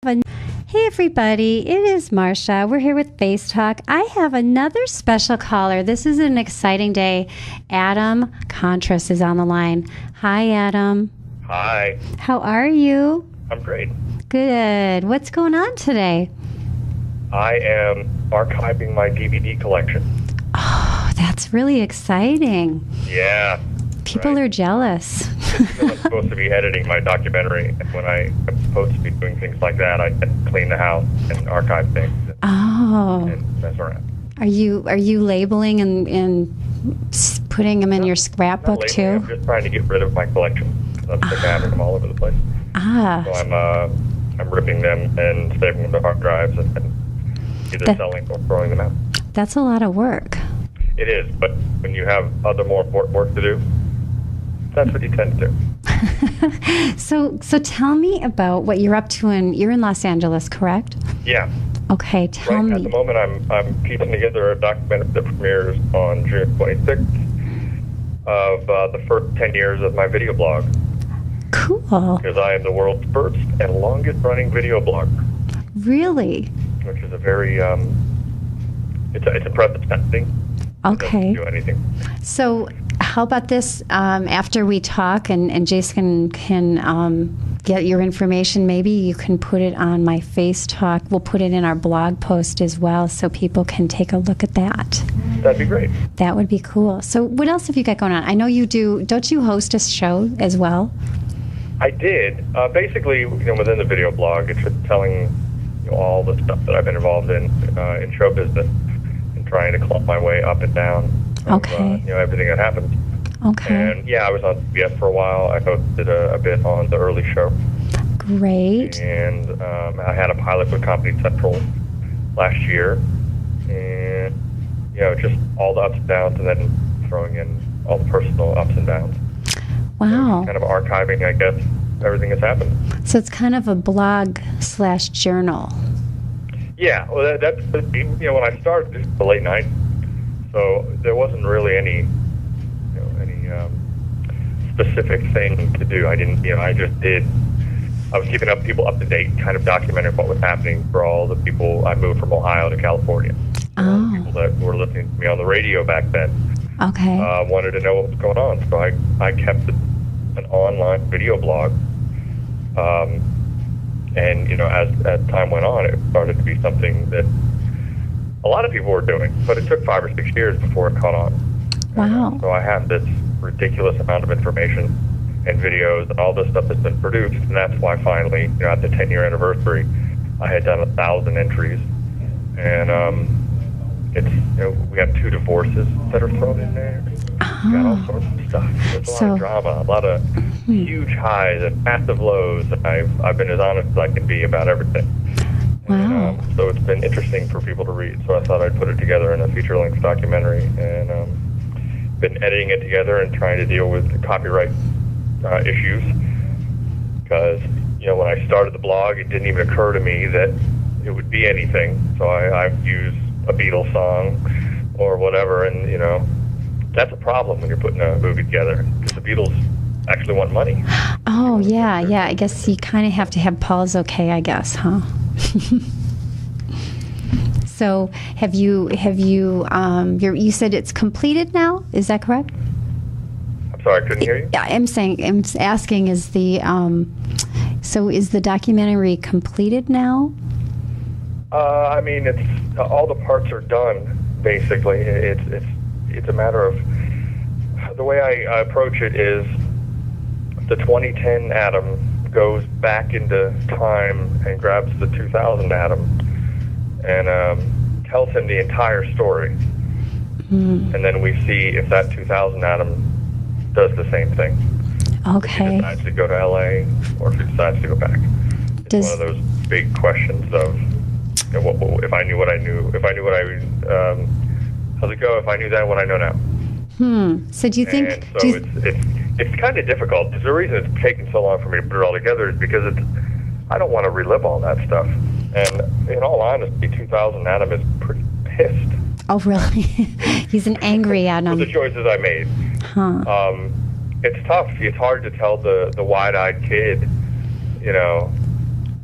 Hey everybody, it is Marcia. We're here with Face Talk. I have another special caller. This is an exciting day. Adam Kontras is on the line. Hi, Adam. Hi. How are you? I'm great. Good. What's going on today? I am archiving my DVD collection. Oh, that's really exciting. Yeah. People are jealous. I'm supposed to be editing my documentary, and when I'm supposed to be doing things like that, I clean the house and archive things. And mess around. Are you labeling and putting them in your scrapbook too? I'm just trying to get rid of my collection. I'm sick of having them all over the place. So I'm ripping them and saving them to hard drives and either selling or throwing them out. That's a lot of work. It is, but when you have other more important work to do, that's what you tend to do. So tell me about what you're up to. You're in Los Angeles, correct? Yeah. Okay, tell me. At the moment, I'm piecing together a documentary that premieres on June 26th of the first 10 years of my video blog. Cool. Because I am the world's first and longest running video blogger. Really? Which is a very, it's impressive thing. Okay. It doesn't do anything. So how about this? After we talk and Jason can get your information, maybe you can put it on my Face Talk. We'll put it in our blog post as well so people can take a look at that. That'd be great. That would be cool. So what else have you got going on? I know you do. Don't you host a show as well? I did. Basically, within the video blog, it's just telling all the stuff that I've been involved in show business. Trying to clump my way up and down from, everything that happened. Okay. And I was on CBS for a while. I hosted a bit on the early show. Great. And I had a pilot with Comedy Central last year. And, just all the ups and downs, and then throwing in all the personal ups and downs. Wow. Kind of archiving, I guess, everything that's happened. So it's kind of a blog/journal. Yeah, well, that's when I started, this was the late 90s, so there wasn't really any specific thing to do. I didn't, I just did. I was keeping people up to date, kind of documenting what was happening for all the people. I moved from Ohio to California. Oh. People that were listening to me on the radio back then. Okay. Wanted to know what was going on, so I kept an online video blog. And, as time went on, it started to be something that a lot of people were doing, but it took 5 or 6 years before it caught on. Wow. So I have this ridiculous amount of information and videos and all this stuff that's been produced, and that's why finally, at the 10-year anniversary, I had done 1,000 entries. And it's, we have 2 divorces that are thrown in there. We got all sorts of stuff. There's a lot of drama, a lot of huge highs and massive lows. And I've been as honest as I can be about everything. Wow. And, so it's been interesting for people to read. So I thought I'd put it together in a feature-length documentary, and been editing it together and trying to deal with the copyright issues. Because when I started the blog, it didn't even occur to me that it would be anything. So I've used a Beatles song or whatever, and that's a problem when you're putting a movie together, because the Beatles actually want money. Oh, yeah. I guess you kind of have to have Paul's okay, I guess, huh? So have you you said it's completed now? Is that correct? I'm sorry, I couldn't hear you. I'm asking, is so is the documentary completed now? It's all the parts are done, basically. It's a matter of, the way I approach it is, the 2010 Adam goes back into time and grabs the 2000 Adam and tells him the entire story. And then we see if that 2000 Adam does the same thing. Okay. If he decides to go to LA or if he decides to go back. It's one of those big questions of, if I knew what I knew, how's it go? If I knew that, what I know now. So do you think? It's kind of difficult. There's a reason it's taken so long for me to put it all together, is because I don't want to relive all that stuff. And in all honesty, 2000 Adam is pretty pissed. Oh, really? He's an angry Adam. With the choices I made. It's tough. It's hard to tell the wide-eyed kid,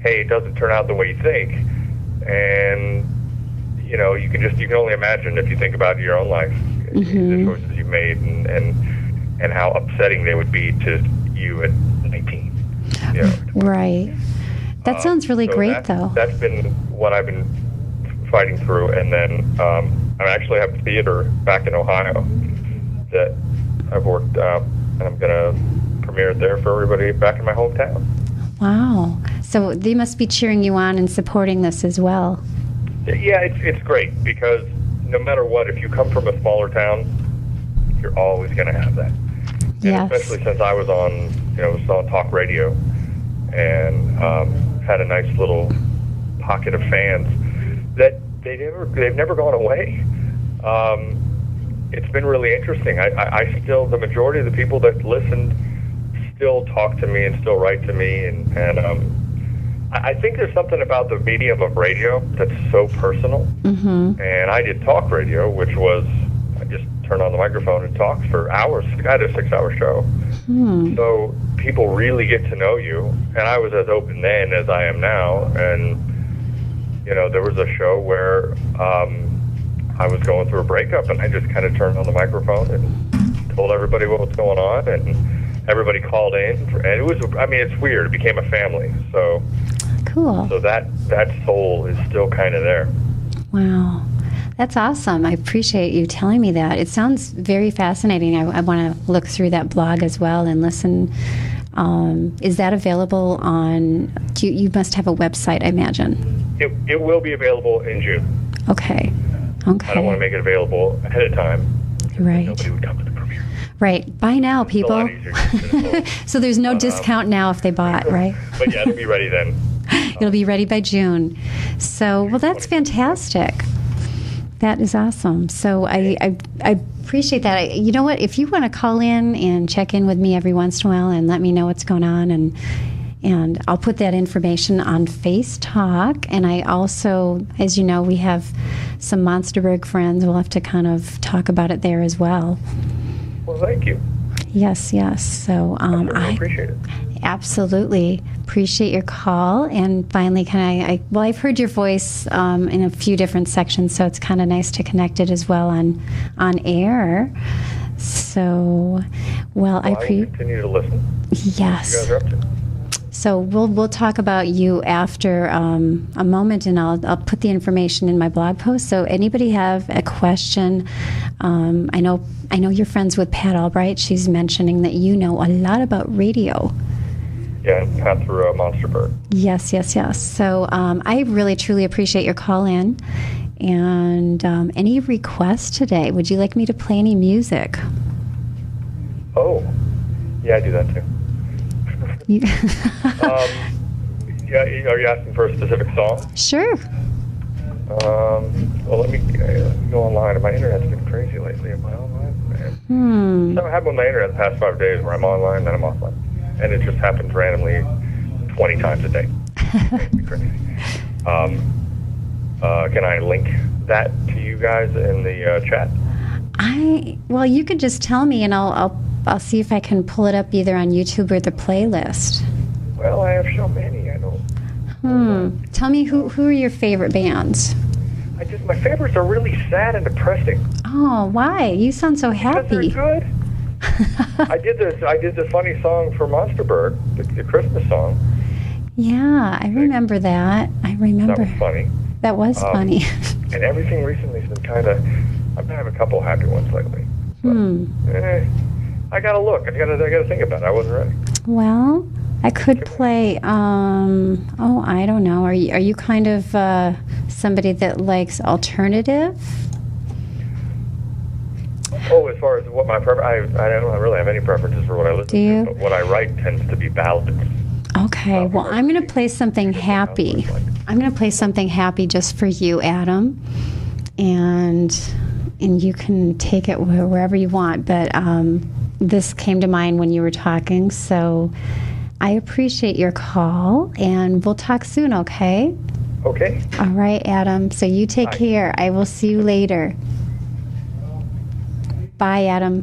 hey, it doesn't turn out the way you think, and you can only imagine if you think about your own life, the choices you made, and how upsetting they would be to you at 19. Right. That sounds really great, though. That's been what I've been fighting through, and then I actually have theater back in Ohio that I've worked, and I'm going to premiere it there for everybody back in my hometown. Wow. So they must be cheering you on and supporting this as well. Yeah, it's great, because no matter what, if you come from a smaller town, you're always going to have that. And yes. Especially since I was on talk radio and had a nice little pocket of fans that they've never gone away. It's been really interesting. I still, the majority of the people that listened still talk to me and still write to me, and I think there's something about the medium of radio that's so personal. Mm-hmm. And I did talk radio, which was I just turned on the microphone and talked for hours. I had a 6-hour show. So people really get to know you, and I was as open then as I am now. And there was a show where I was going through a breakup, and I just kind of turned on the microphone and told everybody what was going on, and everybody called in, and it was, it's weird. It became a family. So cool. So that soul is still kind of there. Wow. That's awesome. I appreciate you telling me that. It sounds very fascinating. I want to look through that blog as well and listen. Is that available on, you must have a website, I imagine. It will be available in June. Okay. I don't want to make it available ahead of time. Right. Nobody would come to the premiere. Right. Buy now, people. So there's no discount now if they bought, right? But yeah, it'll be ready then. It'll be ready by June. So, well, that's fantastic. That is awesome. So I appreciate that. You know what? If you want to call in and check in with me every once in a while and let me know what's going on, and I'll put that information on Face Talk. And I also, as you know, we have some Monsterberg friends. We'll have to kind of talk about it there as well. Well, thank you. Yes. So I appreciate it. Absolutely appreciate your call. And finally, I've heard your voice in a few different sections, so it's kind of nice to connect it as well on air. So, I will continue to listen. Yes. What you guys are up to. So we'll talk about you after a moment, and I'll put the information in my blog post. So anybody have a question? I know you're friends with Pat Albright. She's mentioning that you know a lot about radio. Yeah, Pat through Monsterberg. Yes. So I really, truly appreciate your call in. And any requests today? Would you like me to play any music? Oh, yeah, I do that too. Yeah, are you asking for a specific song? Sure. Well, let me go online. My internet's been crazy lately. Am I online? Man. So I have on my internet the past 5 days where I'm online, then I'm offline. And it just happens randomly 20 times a day. It's crazy. Can I link that to you guys in the chat? You could just tell me, and I'll see if I can pull it up either on YouTube or the playlist. Well, I have so many. I don't. Tell me who are your favorite bands? My favorites are really sad and depressing. Oh, why? You sound so happy. Because they're good. I did the funny song for Monsterberg, the Christmas song. Yeah, I remember that. I remember. That was funny. That was funny. And everything recently has been kind of. I've been having a couple happy ones lately. But, I gotta look. I gotta think about it. I wasn't ready. Well, I could play. I don't know. Are you kind of somebody that likes alternative? Oh, as far as what my preference, I don't really have any preferences for what I listen to. But what I write tends to be ballads. Okay. Well, I'm going to play something happy. I'm going to play something happy just for you, Adam, and you can take it wherever you want. But this came to mind when you were talking, so I appreciate your call, and we'll talk soon. Okay. Okay. All right, Adam. So you take care. I will see you later. Bye, Adam.